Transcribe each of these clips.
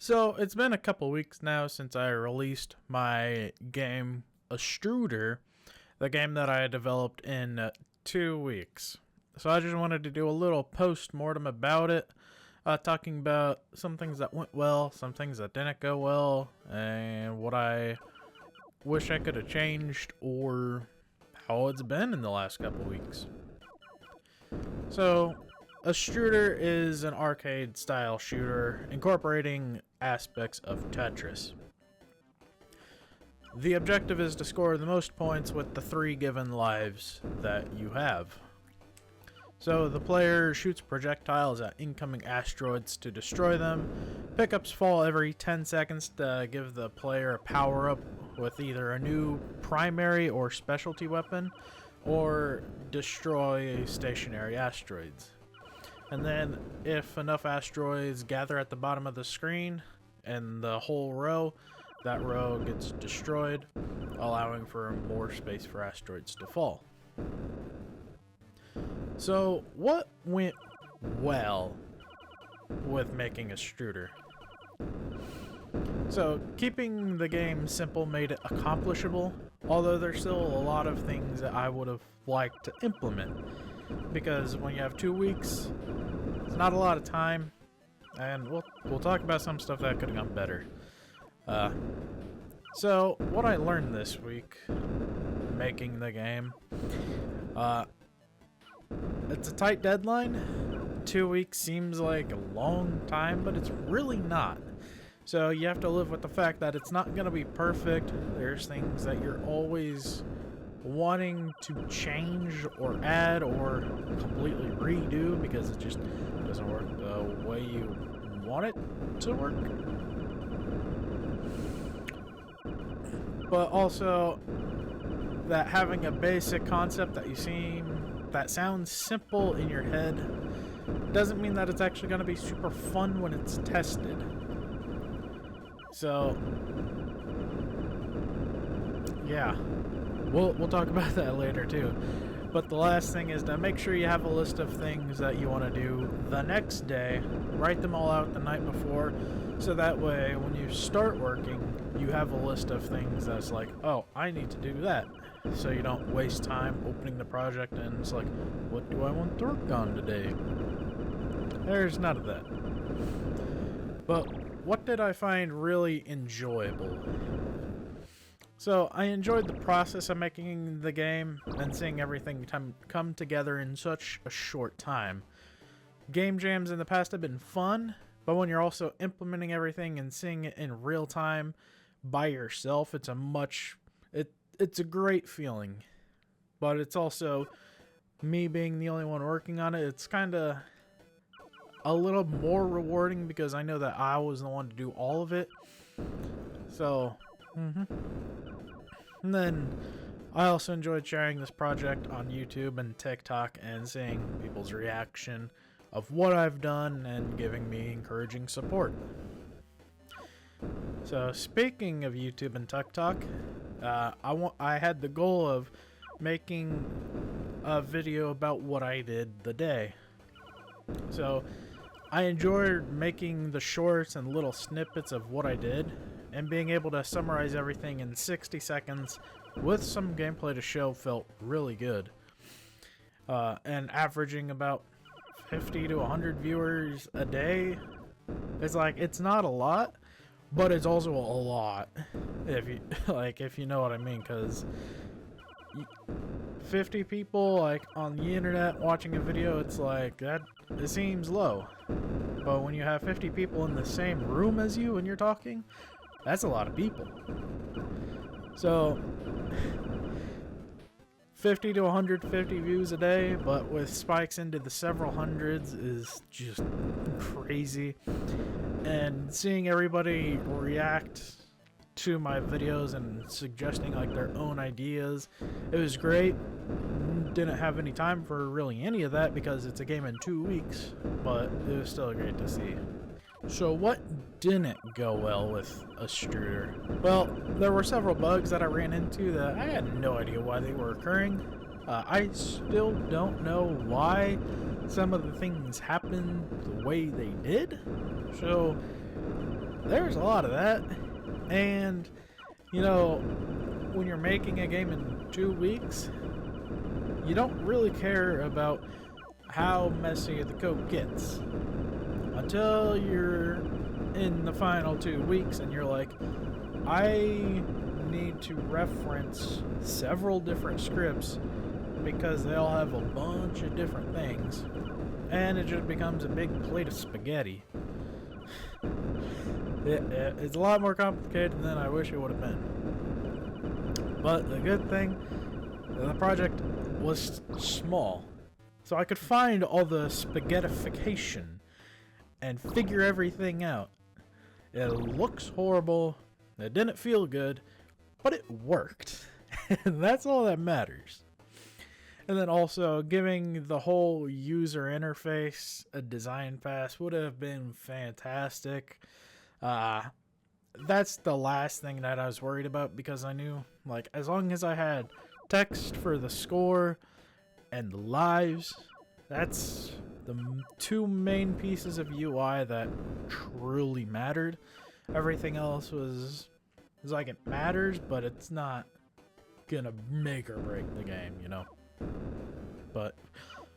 So it's been a couple weeks now since I released my game Astrooter, the game that I developed in 2 weeks. So I just wanted to do a little post-mortem about it, talking about some things that went well, some things that didn't go well, and what I wish I could have changed or how it's been in the last couple weeks. So Astrooter is an arcade-style shooter incorporating aspects of Tetris. The objective is to score the most points with the 3 given lives that you have. So the player shoots projectiles at incoming asteroids to destroy them. Pickups fall every 10 seconds to give the player a power-up with either a new primary or specialty weapon, or destroy stationary asteroids. And then, if enough asteroids gather at the bottom of the screen and the whole row, that row gets destroyed, allowing for more space for asteroids to fall. So, what went well with making Astrooter? So, keeping the game simple made it accomplishable, although there's still a lot of things that I would have liked to implement. Because when you have 2 weeks, it's not a lot of time, and we'll talk about some stuff that could have gone better. So what I learned this week making the game, it's a tight deadline. 2 weeks seems like a long time, but it's really not. So you have to live with the fact that it's not going to be perfect. There's things that you're always wanting to change or add or completely redo because it just doesn't work the way you want it to work. But also that having a basic concept that sounds simple in your head doesn't mean that it's actually going to be super fun when it's tested. So yeah, we'll talk about that later too. But the last thing is to make sure you have a list of things that you want to do the next day. Write them all out the night before, so that way when you start working, you have a list of things that's like, oh, I need to do that. So you don't waste time opening the project and it's like, what do I want to work on today? There's none of that. But what did I find really enjoyable? So I enjoyed the process of making the game and seeing everything come together in such a short time. Game jams in the past have been fun, but when you're also implementing everything and seeing it in real time by yourself, it's a great feeling. But it's also me being the only one working on it. It's kind of a little more rewarding because I know that I was the one to do all of it. So, And then I also enjoyed sharing this project on YouTube and TikTok and seeing people's reaction of what I've done and giving me encouraging support. So speaking of YouTube and TikTok, I had the goal of making a video about what I did the day. So I enjoyed making the shorts and little snippets of what I did, and being able to summarize everything in 60 seconds with some gameplay to show felt really good. And averaging about 50 to 100 viewers a day, it's not a lot, but it's also a lot, if you know what I mean, because 50 people on the internet watching a video, it's like that, it seems low. But when you have 50 people in the same room as you and you're talking, that's a lot of people. So 50 to 150 views a day, but with spikes into the several hundreds, is just crazy. And seeing everybody react to my videos and suggesting their own ideas, it was great. Didn't have any time for really any of that because it's a game in 2 weeks, but it was still great to see. So what didn't go well with Astrooter? Well, there were several bugs that I ran into that I had no idea why they were occurring. I still don't know why some of the things happened the way they did. So there's a lot of that. And, you know, when you're making a game in 2 weeks, you don't really care about how messy the code gets until you're in the final 2 weeks and you're like, I need to reference several different scripts because they all have a bunch of different things, and it just becomes a big plate of spaghetti. It's a lot more complicated than I wish it would have been. But the good thing, the project was small, so I could find all the spaghettification and figure everything out. It looks horrible, it didn't feel good, but it worked. And that's all that matters. And then also, giving the whole user interface a design pass would have been fantastic. That's the last thing that I was worried about, because I knew, like, as long as I had text for the score and the lives, that's the two main pieces of UI that truly mattered. Everything else was like, it matters, but it's not gonna make or break the game, you know? But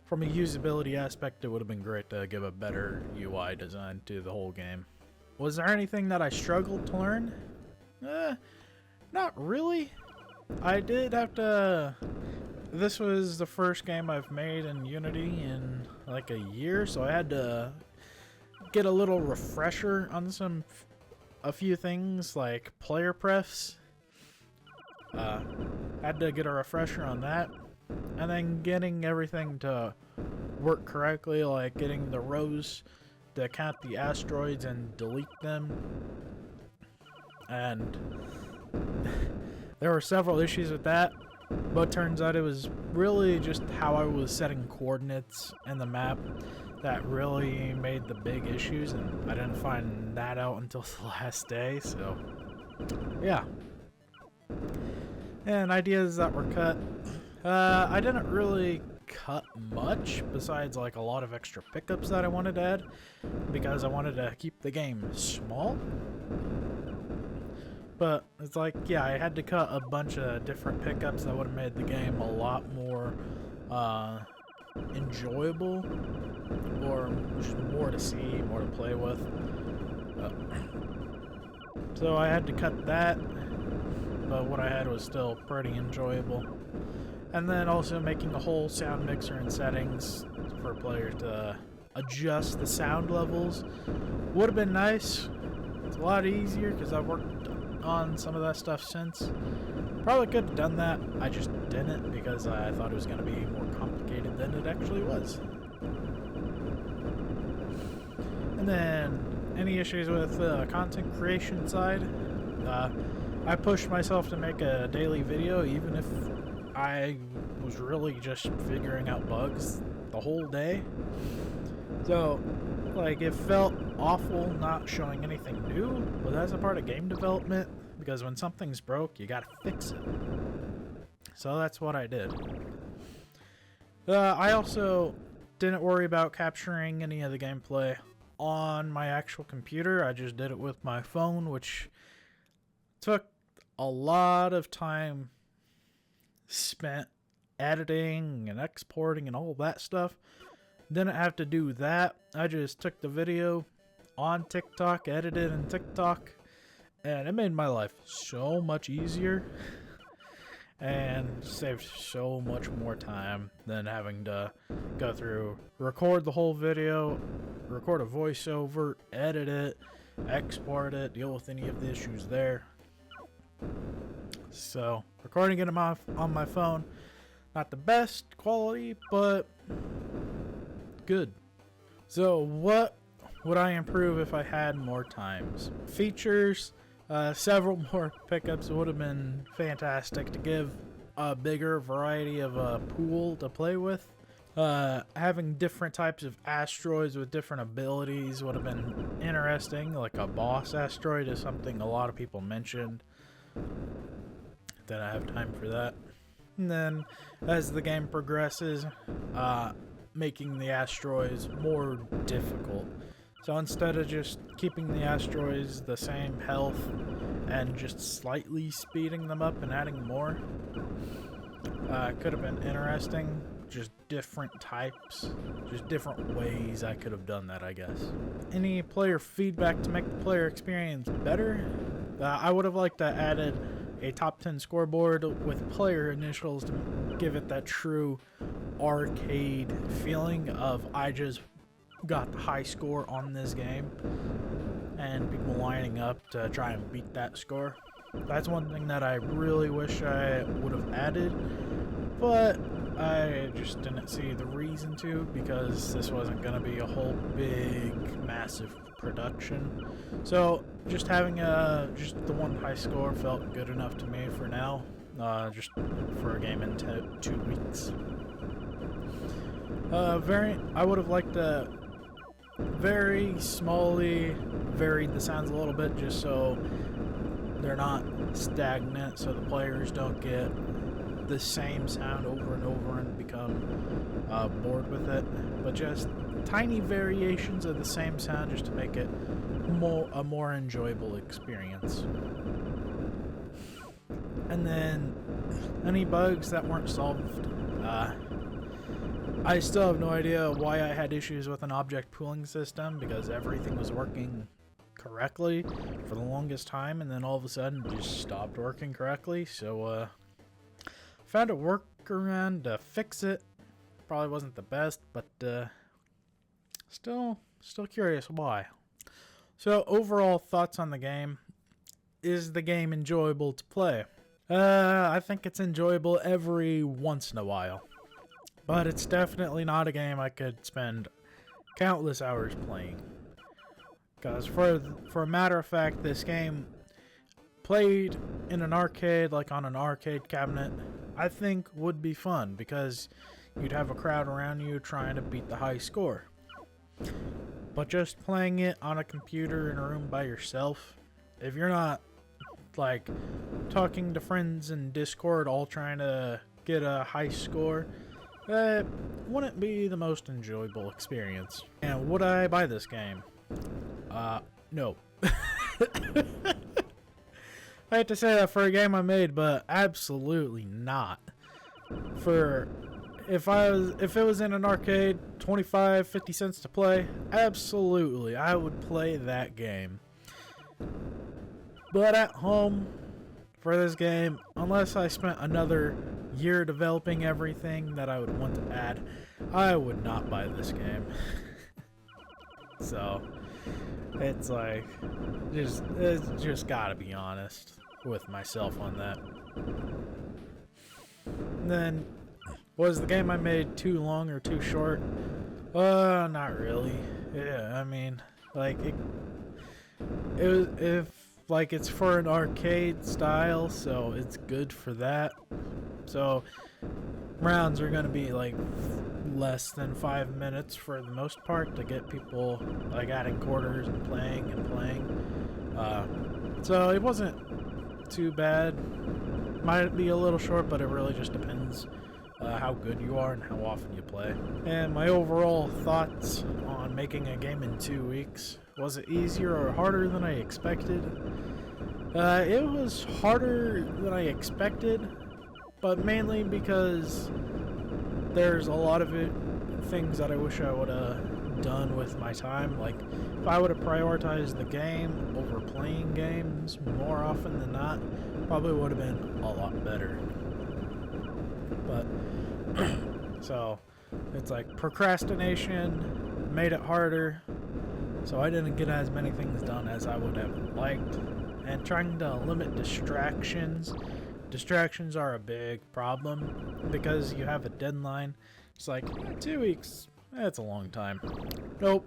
from a usability aspect, it would have been great to give a better UI design to the whole game. Was there anything that I struggled to learn? Not really. I did have to... This was the first game I've made in Unity in like a year, so I had to get a little refresher on a few things like player prefs. Had to get a refresher on that, and then getting everything to work correctly, like getting the rows to count the asteroids and delete them. And there were several issues with that, but turns out it was really just how I was setting coordinates in the map that really made the big issues, and I didn't find that out until the last day, so yeah. And ideas that were cut. I didn't really cut much, besides like a lot of extra pickups that I wanted to add, because I wanted to keep the game small. But it's like, yeah, I had to cut a bunch of different pickups that would have made the game a lot more enjoyable, or just more to see, more to play with. So I had to cut that, but what I had was still pretty enjoyable. And then also making a whole sound mixer and settings for players to adjust the sound levels would have been nice. It's a lot easier because I've worked on some of that stuff since. Probably could have done that, I just didn't because I thought it was going to be more complicated than it actually was. And then any issues with the content creation side, I pushed myself to make a daily video even if I was really just figuring out bugs the whole day. So, like, it felt awful not showing anything new, but that's a part of game development, because when something's broke, you gotta fix it. So that's what I did. I also didn't worry about capturing any of the gameplay on my actual computer. I just did it with my phone, which took a lot of time spent editing and exporting and all that stuff. Didn't have to do that. I just took the video on TikTok, edited in TikTok, and it made my life so much easier and saved so much more time than having to go through, record the whole video, record a voiceover, edit it, export it, deal with any of the issues there. So, recording it on my phone, not the best quality, but good. So, what would I improve if I had more times? Features, several more pickups would have been fantastic to give a bigger variety of a pool to play with. Having different types of asteroids with different abilities would have been interesting. Like a boss asteroid is something a lot of people mentioned. Then I have time for that. And then as the game progresses, making the asteroids more difficult. So instead of just keeping the asteroids the same health and just slightly speeding them up and adding more, could have been interesting. Just different types, just different ways I could have done that, I guess. Any player feedback to make the player experience better? I would have liked to added a top 10 scoreboard with player initials to give it that true arcade feeling of I just got the high score on this game, and people lining up to try and beat that score. That's one thing that I really wish I would have added, but I just didn't see the reason to, because this wasn't going to be a whole big, massive production. So just having just the one high score felt good enough to me for now, just for a game in 2 weeks. I would have liked to very smallly varied the sounds a little bit, just so they're not stagnant, so the players don't get the same sound over and over and become bored with it, but just tiny variations of the same sound just to make it a more enjoyable experience. And then any bugs that weren't solved, I still have no idea why I had issues with an object pooling system, because everything was working correctly for the longest time, and then all of a sudden it just stopped working correctly. So found a workaround to fix it. Probably wasn't the best, but still curious why. So overall thoughts on the game. Is the game enjoyable to play? I think it's enjoyable every once in a while, but it's definitely not a game I could spend countless hours playing. Because for a matter of fact, this game played in an arcade, like on an arcade cabinet, I think would be fun, because you'd have a crowd around you trying to beat the high score. But just playing it on a computer in a room by yourself, if you're not like talking to friends in Discord all trying to get a high score, it wouldn't be the most enjoyable experience. And would I buy this game? No. I hate to say that for a game I made, but absolutely not. If it was in an arcade, 25, 50 cents to play, absolutely, I would play that game. But at home, for this game, unless I spent another year developing everything that I would want to add, I would not buy this game. So, it's like, it's just gotta be honest with myself on that. And then, was the game I made too long or too short? Not really. Yeah, I mean, like, it's for an arcade style, so it's good for that. So rounds are gonna be like less than 5 minutes for the most part to get people like adding quarters and playing. So it wasn't too bad. Might be a little short, but it really just depends how good you are and how often you play. And my overall thoughts on making a game in 2 weeks. Was it easier or harder than I expected? It was harder than I expected, but mainly because there's a lot of things that I wish I would have done with my time. Like, if I would have prioritized the game over playing games more often than not, probably would have been a lot better. But, so, it's like procrastination made it harder. So I didn't get as many things done as I would have liked. And trying to limit distractions. Distractions are a big problem because you have a deadline. It's like, 2 weeks, that's a long time. Nope,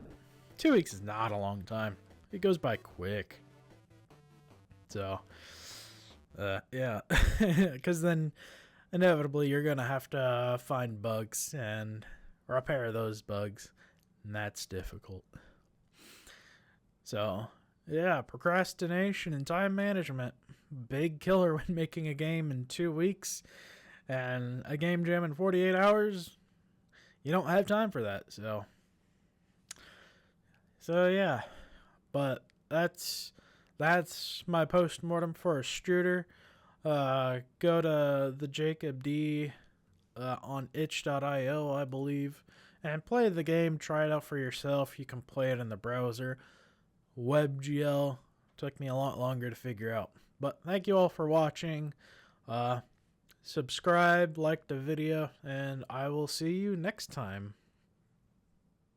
2 weeks is not a long time. It goes by quick. So, yeah. Because then inevitably you're going to have to find bugs and repair those bugs. And that's difficult. So, yeah, procrastination and time management. Big killer when making a game in 2 weeks. And a game jam in 48 hours, you don't have time for that. So, So yeah, but that's my post-mortem for Astrooter. Go to the Jacob D on itch.io, I believe, and play the game. Try it out for yourself. You can play it in the browser. WebGL took me a lot longer to figure out. But thank you all for watching. Subscribe, like the video, and I will see you next time.